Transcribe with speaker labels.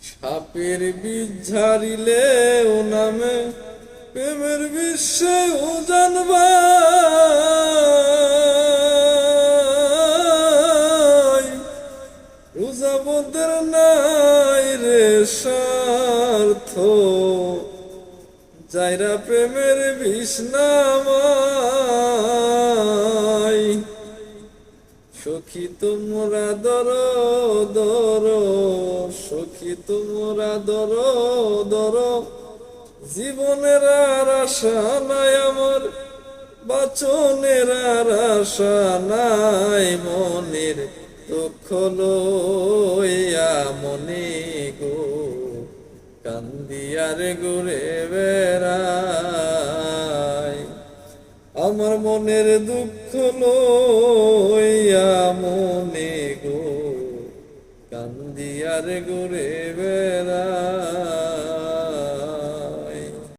Speaker 1: সাপের বীজ ঝাড়িলে ও নামে প্রেমের বিশ্বে ও জানবা রোজাবদের নাই রে স্বার্থ যাইরা প্রেমের বিষ নামাই সখী তোমরা দর দর সখী তোমরা দর দর জীবনের আর আশা নাই আমার বাচনের আর আশা নাই মনের দুঃখ লইয়া মনে গো কান্দিয়ার ঘুরে বেড়াই আমার মনের দুঃখ লইয়া মনে গো কান্দিয়ার ঘুরে বেড়াই।